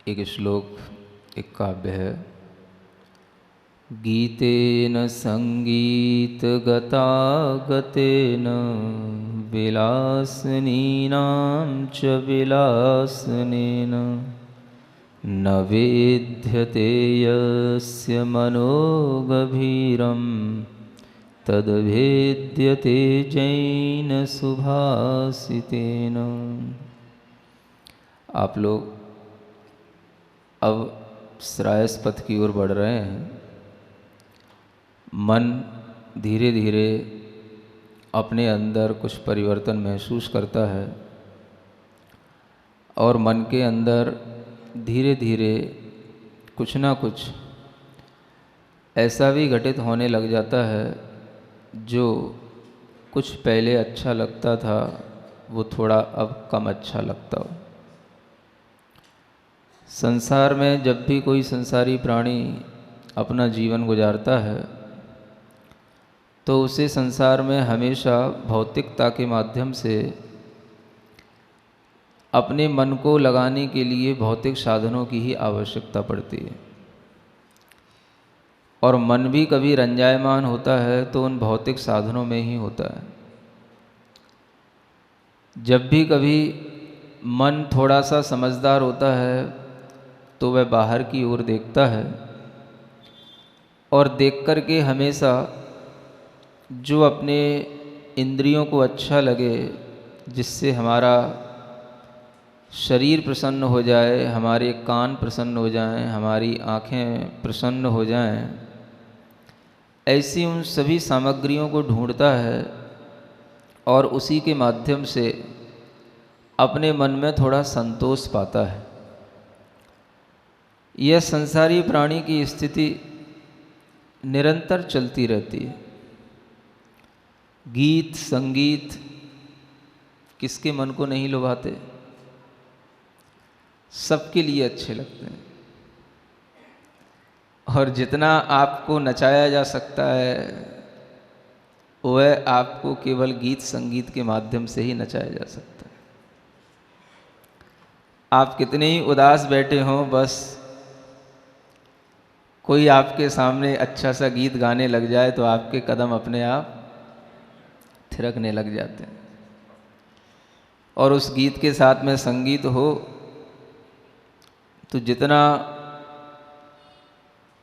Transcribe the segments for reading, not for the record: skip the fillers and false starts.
एक श्लोक, एक काव्य है। गीतेन संगीतगता गतेन विलासनीनां च विलासनेन न वेद्यते यस्य मनोगभीरं तद्वेद्यते जैन सुभाषितेन। आप लोग अब श्रायस पथ की ओर बढ़ रहे हैं। मन धीरे धीरे अपने अंदर कुछ परिवर्तन महसूस करता है और मन के अंदर धीरे धीरे कुछ ना कुछ ऐसा भी घटित होने लग जाता है जो कुछ पहले अच्छा लगता था वो थोड़ा अब कम अच्छा लगता हो। संसार में जब भी कोई संसारी प्राणी अपना जीवन गुजारता है तो उसे संसार में हमेशा भौतिकता के माध्यम से अपने मन को लगाने के लिए भौतिक साधनों की ही आवश्यकता पड़ती है। और मन भी कभी रंजायमान होता है तो उन भौतिक साधनों में ही होता है। जब भी कभी मन थोड़ा सा समझदार होता है तो वह बाहर की ओर देखता है और देख कर के हमेशा जो अपने इंद्रियों को अच्छा लगे, जिससे हमारा शरीर प्रसन्न हो जाए, हमारे कान प्रसन्न हो जाएं, हमारी आँखें प्रसन्न हो जाएं, ऐसी उन सभी सामग्रियों को ढूंढता है और उसी के माध्यम से अपने मन में थोड़ा संतोष पाता है। यह संसारी प्राणी की स्थिति निरंतर चलती रहती है। गीत संगीत किसके मन को नहीं लुभाते? सबके लिए अच्छे लगते हैं। और जितना आपको नचाया जा सकता है वह आपको केवल गीत संगीत के माध्यम से ही नचाया जा सकता है। आप कितने ही उदास बैठे हों, बस कोई आपके सामने अच्छा सा गीत गाने लग जाए तो आपके कदम अपने आप थिरकने लग जाते हैं। और उस गीत के साथ में संगीत हो तो जितना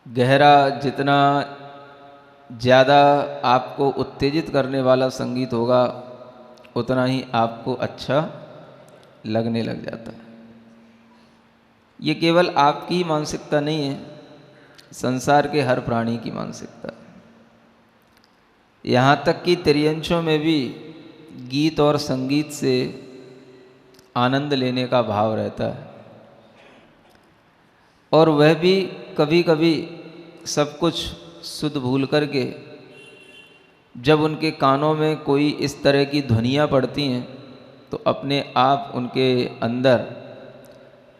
गहरा, जितना ज़्यादा आपको उत्तेजित करने वाला संगीत होगा उतना ही आपको अच्छा लगने लग जाता है। ये केवल आपकी मानसिकता नहीं है, संसार के हर प्राणी की मानसिकता है। यहाँ तक कि तिर्यंचों में भी गीत और संगीत से आनंद लेने का भाव रहता है। और वह भी कभी कभी सब कुछ सुध भूल करके जब उनके कानों में कोई इस तरह की ध्वनियाँ पड़ती हैं तो अपने आप उनके अंदर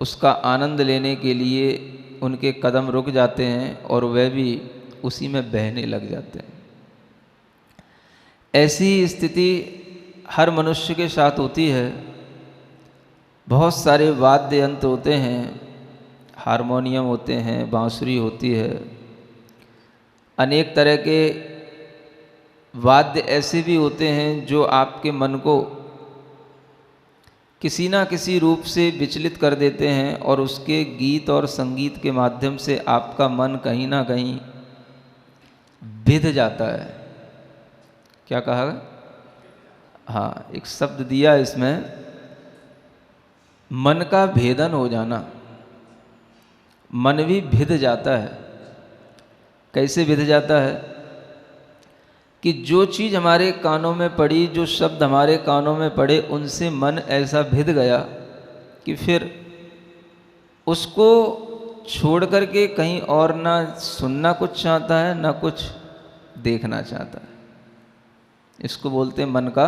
उसका आनंद लेने के लिए उनके कदम रुक जाते हैं और वह भी उसी में बहने लग जाते हैं। ऐसी स्थिति हर मनुष्य के साथ होती है। बहुत सारे वाद्य यंत्र होते हैं, हारमोनियम होते हैं, बांसुरी होती है, अनेक तरह के वाद्य ऐसे भी होते हैं जो आपके मन को किसी ना किसी रूप से विचलित कर देते हैं और उसके गीत और संगीत के माध्यम से आपका मन कहीं ना कहीं भिद जाता है। क्या कहा? हाँ, एक शब्द दिया इसमें, मन का भेदन हो जाना। मन भी भिद जाता है। कैसे भिद जाता है? कि जो चीज़ हमारे कानों में पड़ी, जो शब्द हमारे कानों में पड़े, उनसे मन ऐसा भिद गया कि फिर उसको छोड़ करके कहीं और ना सुनना कुछ चाहता है, ना कुछ देखना चाहता है। इसको बोलते हैं मन का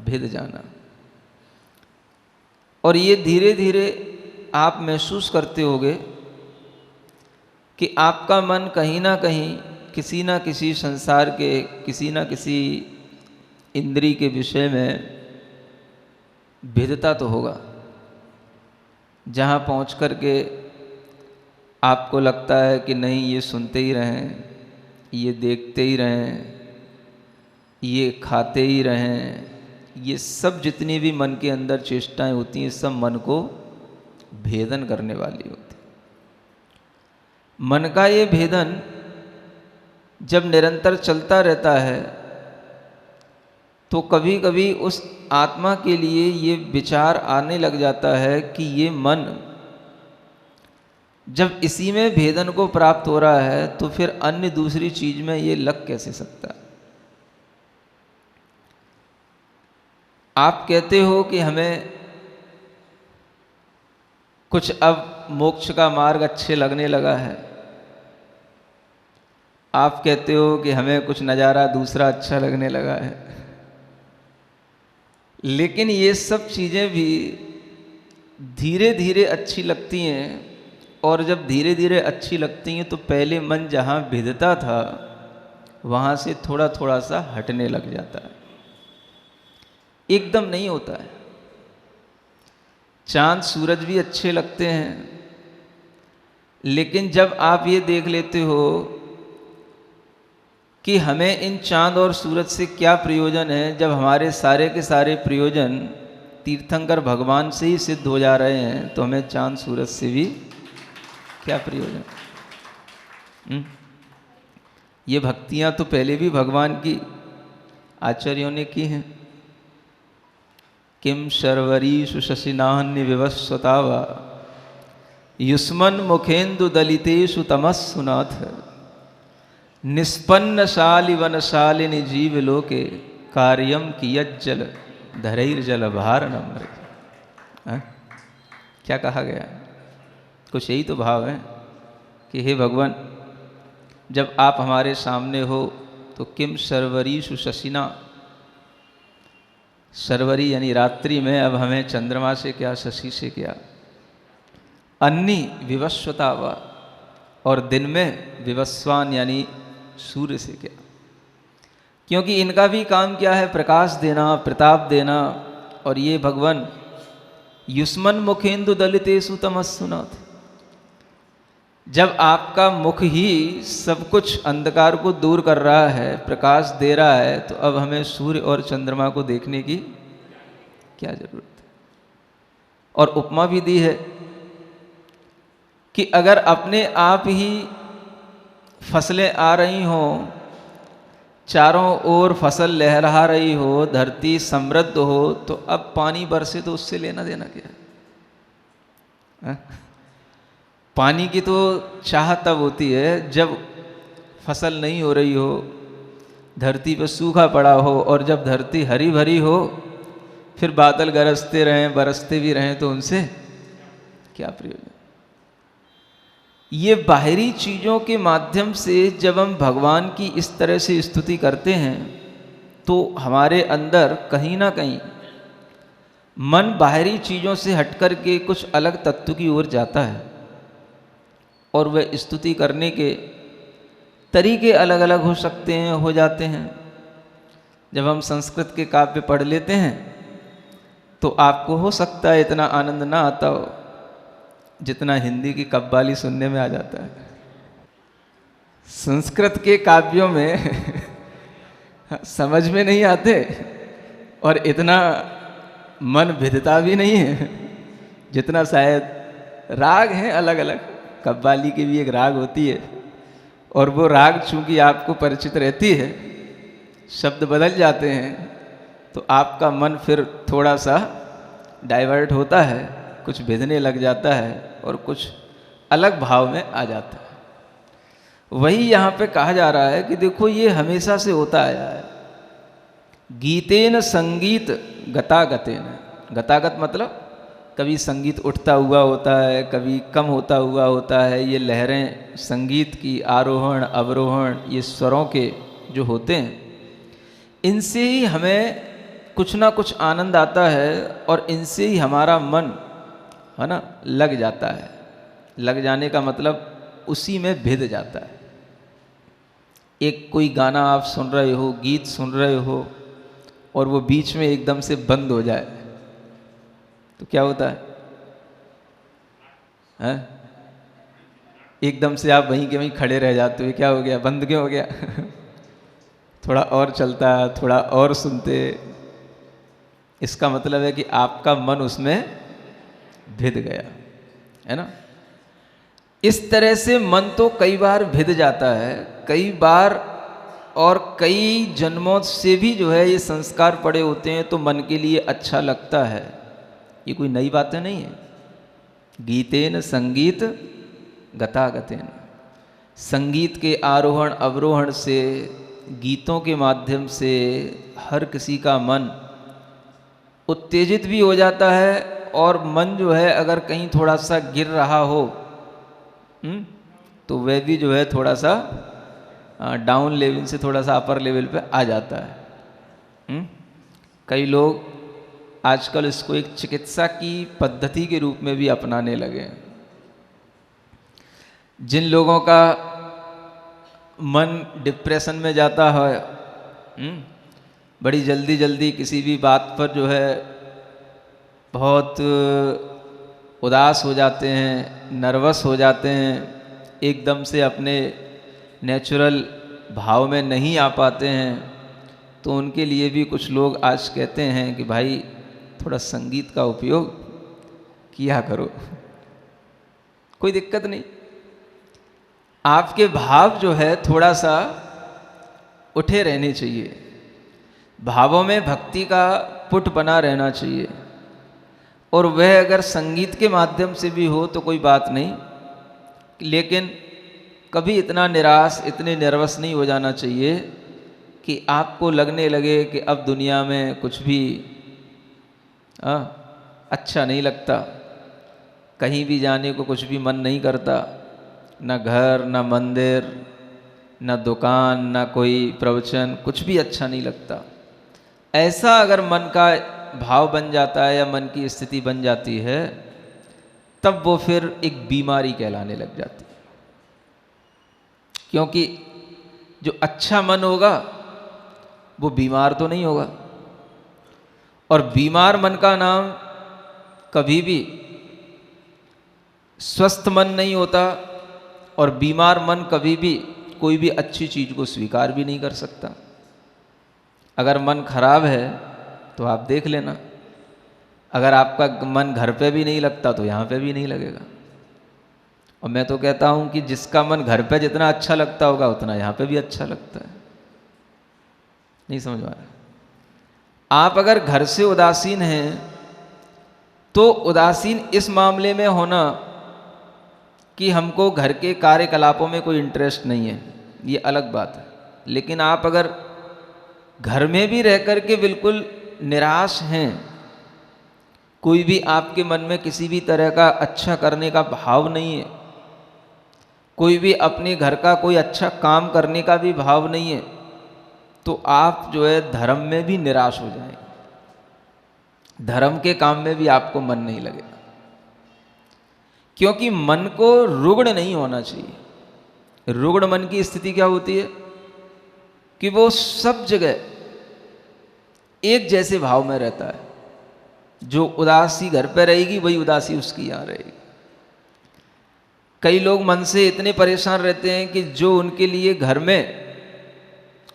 भिद जाना। और ये धीरे धीरे आप महसूस करते होंगे कि आपका मन कहीं ना कहीं किसी ना किसी संसार के, किसी ना किसी इंद्री के विषय में भिदता तो होगा। जहाँ पहुँच कर के आपको लगता है कि नहीं, ये सुनते ही रहें, ये देखते ही रहें, ये खाते ही रहें, ये सब जितनी भी मन के अंदर चेष्टाएं होती हैं, सब मन को भेदन करने वाली होती। मन का ये भेदन जब निरंतर चलता रहता है तो कभी कभी उस आत्मा के लिए ये विचार आने लग जाता है कि ये मन जब इसी में भेदन को प्राप्त हो रहा है तो फिर अन्य दूसरी चीज में ये लग कैसे सकता है। आप कहते हो कि हमें कुछ अब मोक्ष का मार्ग अच्छे लगने लगा है, आप कहते हो कि हमें कुछ नज़ारा दूसरा अच्छा लगने लगा है, लेकिन ये सब चीज़ें भी धीरे धीरे अच्छी लगती हैं। और जब धीरे धीरे अच्छी लगती हैं तो पहले मन जहाँ भिदता था वहाँ से थोड़ा थोड़ा सा हटने लग जाता है, एकदम नहीं होता है। चांद सूरज भी अच्छे लगते हैं, लेकिन जब आप ये देख लेते हो कि हमें इन चांद और सूरज से क्या प्रयोजन है, जब हमारे सारे के सारे प्रयोजन तीर्थंकर भगवान से ही सिद्ध हो जा रहे हैं, तो हमें चांद सूरज से भी क्या प्रयोजन। ये भक्तियां तो पहले भी भगवान की आचार्यों ने की हैं। किम शर्वरीषु शशिनान्य विवस्वतावा युष्मन मुखेन्दु दलितेषु तमस्सुनाथ निष्पन्न शाली वनशालिनी जीव लोके कार्यम कियज्जल धरैर्जल भार नम्र। क्या कहा गया? कुछ यही तो भाव है कि हे भगवान, जब आप हमारे सामने हो तो किम शर्वरीषु शशिना, शर्वरी यानी रात्रि में, अब हमें चंद्रमा से क्या, शशि से क्या, अन्नी विवस्वतावा, और दिन में विवस्वान यानी सूर्य से क्या, क्योंकि इनका भी काम क्या है? प्रकाश देना, प्रताप देना। और ये भगवान युष्मन मुखेन्दु दलितेषु तमस्सुनाथ, जब आपका मुख ही सब कुछ अंधकार को दूर कर रहा है, प्रकाश दे रहा है, तो अब हमें सूर्य और चंद्रमा को देखने की क्या जरूरत है? और उपमा भी दी है कि अगर अपने आप ही फसलें आ रही हों, चारों ओर फसल लहरा रही हो, धरती समृद्ध हो, तो अब पानी बरसे तो उससे लेना देना क्या है? पानी की तो चाह तब होती है जब फसल नहीं हो रही हो, धरती पर सूखा पड़ा हो, और जब धरती हरी भरी हो फिर बादल गरजते रहें, बरसते भी रहें, तो उनसे क्या प्रयोजन? ये बाहरी चीज़ों के माध्यम से जब हम भगवान की इस तरह से स्तुति करते हैं तो हमारे अंदर कहीं ना कहीं मन बाहरी चीज़ों से हटकर के कुछ अलग तत्व की ओर जाता है, और वह स्तुति करने के तरीके अलग अलग हो सकते हैं, हो जाते हैं। जब हम संस्कृत के काव्य पढ़ लेते हैं तो आपको हो सकता है इतना आनंद ना आता हो जितना हिंदी की कव्वाली सुनने में आ जाता है। संस्कृत के काव्यों में समझ में नहीं आते और इतना मन भिदता भी नहीं है जितना शायद राग हैं अलग अलग। कव्वाली की भी एक राग होती है, और वो राग चूंकि आपको परिचित रहती है, शब्द बदल जाते हैं तो आपका मन फिर थोड़ा सा डाइवर्ट होता है, कुछ भिदने लग जाता है और कुछ अलग भाव में आ जाता है। वही यहाँ पे कहा जा रहा है कि देखो ये हमेशा से होता आया है। गीतेन संगीत गतागतेन, गतागत मतलब कभी संगीत उठता हुआ होता है, कभी कम होता हुआ होता है। ये लहरें संगीत की आरोहण अवरोहण, ये स्वरों के जो होते हैं, इनसे ही हमें कुछ ना कुछ आनंद आता है और इनसे ही हमारा मन है ना लग जाता है। लग जाने का मतलब उसी में भिद जाता है। एक कोई गाना आप सुन रहे हो, गीत सुन रहे हो, और वो बीच में एकदम से बंद हो जाए तो क्या होता है? हैं? एकदम से आप वहीं के वहीं खड़े रह जाते हो, क्या हो गया, बंद क्यों हो गया? थोड़ा और चलता, थोड़ा और सुनते। इसका मतलब है कि आपका मन उसमें भिद गया, है ना। इस तरह से मन तो कई बार भिद जाता है, कई बार, और कई जन्मों से भी जो है ये संस्कार पड़े होते हैं, तो मन के लिए अच्छा लगता है। ये कोई नई बातें नहीं है। गीतेन संगीत गतागतेन, संगीत के आरोहण अवरोहण से, गीतों के माध्यम से हर किसी का मन उत्तेजित भी हो जाता है। और मन जो है अगर कहीं थोड़ा सा गिर रहा हो तो वह भी जो है थोड़ा सा डाउन लेवल से थोड़ा सा अपर लेवल पे आ जाता है। कई लोग आजकल इसको एक चिकित्सा की पद्धति के रूप में भी अपनाने लगे हैं। जिन लोगों का मन डिप्रेशन में जाता है, बड़ी जल्दी जल्दी किसी भी बात पर जो है बहुत उदास हो जाते हैं, नर्वस हो जाते हैं, एकदम से अपने नेचुरल भाव में नहीं आ पाते हैं, तो उनके लिए भी कुछ लोग आज कहते हैं कि भाई थोड़ा संगीत का उपयोग किया करो, कोई दिक्कत नहीं। आपके भाव जो है थोड़ा सा उठे रहने चाहिए, भावों में भक्ति का पुट बना रहना चाहिए। और वह अगर संगीत के माध्यम से भी हो तो कोई बात नहीं, लेकिन कभी इतना निराश, इतने नर्वस नहीं हो जाना चाहिए कि आपको लगने लगे कि अब दुनिया में कुछ भी अच्छा नहीं लगता, कहीं भी जाने को कुछ भी मन नहीं करता, न घर, न मंदिर, न दुकान, न कोई प्रवचन, कुछ भी अच्छा नहीं लगता। ऐसा अगर मन का भाव बन जाता है या मन की स्थिति बन जाती है, तब वो फिर एक बीमारी कहलाने लग जाती है। क्योंकि जो अच्छा मन होगा वो बीमार तो नहीं होगा, और बीमार मन का नाम कभी भी स्वस्थ मन नहीं होता, और बीमार मन कभी भी कोई भी अच्छी चीज़ को स्वीकार भी नहीं कर सकता। अगर मन खराब है तो आप देख लेना, अगर आपका मन घर पे भी नहीं लगता तो यहाँ पे भी नहीं लगेगा। और मैं तो कहता हूँ कि जिसका मन घर पे जितना अच्छा लगता होगा उतना यहाँ पे भी अच्छा लगता है। नहीं समझ में आ रहा? आप अगर घर से उदासीन हैं तो उदासीन इस मामले में होना कि हमको घर के कार्यकलापों में कोई इंटरेस्ट नहीं है, ये अलग बात है। लेकिन आप अगर घर में भी रह कर के बिल्कुल निराश हैं, कोई भी आपके मन में किसी भी तरह का अच्छा करने का भाव नहीं है, कोई भी अपने घर का कोई अच्छा काम करने का भी भाव नहीं है, तो आप जो है धर्म में भी निराश हो जाएंगे, धर्म के काम में भी आपको मन नहीं लगेगा। क्योंकि मन को रुग्ण नहीं होना चाहिए। रुग्ण मन की स्थिति क्या होती है कि वो सब जगह एक जैसे भाव में रहता है। जो उदासी घर पे रहेगी वही उदासी उसकी यहाँ रहेगी। कई लोग मन से इतने परेशान रहते हैं कि जो उनके लिए घर में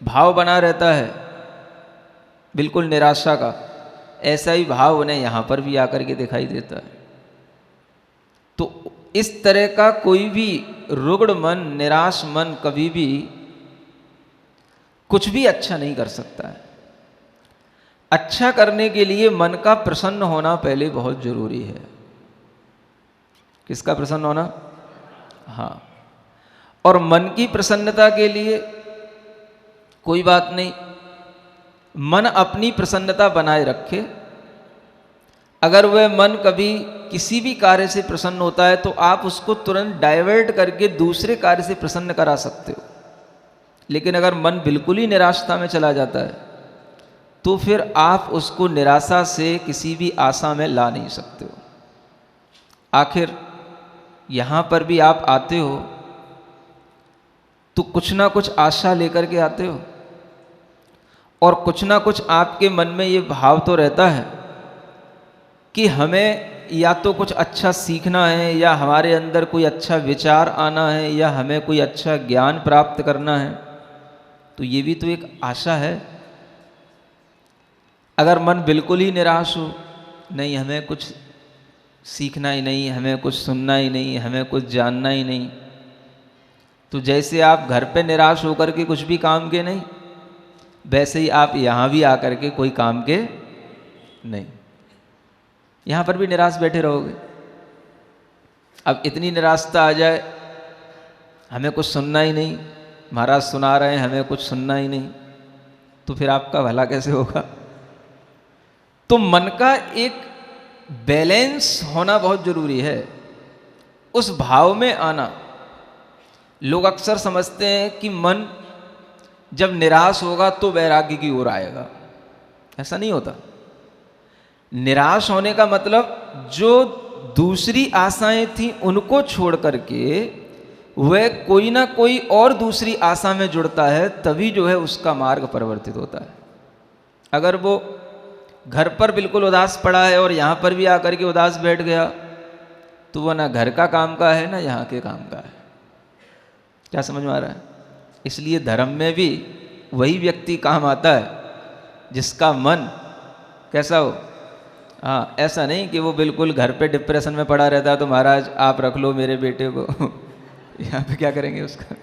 भाव बना रहता है बिल्कुल निराशा का, ऐसा ही भाव उन्हें यहाँ पर भी आकर के दिखाई देता है। तो इस तरह का कोई भी रुग्ण मन, निराश मन कभी भी कुछ भी अच्छा नहीं कर सकता है। अच्छा करने के लिए मन का प्रसन्न होना पहले बहुत जरूरी है। किसका प्रसन्न होना? हाँ। और मन की प्रसन्नता के लिए कोई बात नहीं, मन अपनी प्रसन्नता बनाए रखे। अगर वह मन कभी किसी भी कार्य से प्रसन्न होता है तो आप उसको तुरंत डाइवर्ट करके दूसरे कार्य से प्रसन्न करा सकते हो। लेकिन अगर मन बिल्कुल ही निराशता में चला जाता है तो फिर आप उसको निराशा से किसी भी आशा में ला नहीं सकते हो। आखिर यहाँ पर भी आप आते हो तो कुछ ना कुछ आशा लेकर के आते हो, और कुछ ना कुछ आपके मन में ये भाव तो रहता है कि हमें या तो कुछ अच्छा सीखना है, या हमारे अंदर कोई अच्छा विचार आना है, या हमें कोई अच्छा ज्ञान प्राप्त करना है, तो ये भी तो एक आशा है। अगर मन बिल्कुल ही निराश हो, नहीं हमें कुछ सीखना ही नहीं, हमें कुछ सुनना ही नहीं, हमें कुछ जानना ही नहीं, तो जैसे आप घर पे निराश होकर के कुछ भी काम के नहीं, वैसे ही आप यहाँ भी आकर के कोई काम के नहीं, यहाँ पर भी निराश बैठे रहोगे। अब इतनी निराशता आ जाए, हमें कुछ सुनना ही नहीं, महाराज सुना रहे हैं, हमें कुछ सुनना ही नहीं, तो फिर आपका भला कैसे होगा। तो मन का एक बैलेंस होना बहुत जरूरी है, उस भाव में आना। लोग अक्सर समझते हैं कि मन जब निराश होगा तो वैराग्य की ओर आएगा, ऐसा नहीं होता। निराश होने का मतलब जो दूसरी आशाएं थी उनको छोड़ करके वह कोई ना कोई और दूसरी आशा में जुड़ता है, तभी जो है उसका मार्ग परिवर्तित होता है। अगर वो घर पर बिल्कुल उदास पड़ा है और यहाँ पर भी आकर के उदास बैठ गया, तो वह ना घर का काम का है ना यहाँ के काम का है। क्या समझ में आ रहा है? इसलिए धर्म में भी वही व्यक्ति काम आता है जिसका मन कैसा हो। हाँ, ऐसा नहीं कि वो बिल्कुल घर पे डिप्रेशन में पड़ा रहता है, तो महाराज आप रख लो मेरे बेटे को यहाँ पे क्या करेंगे उसका।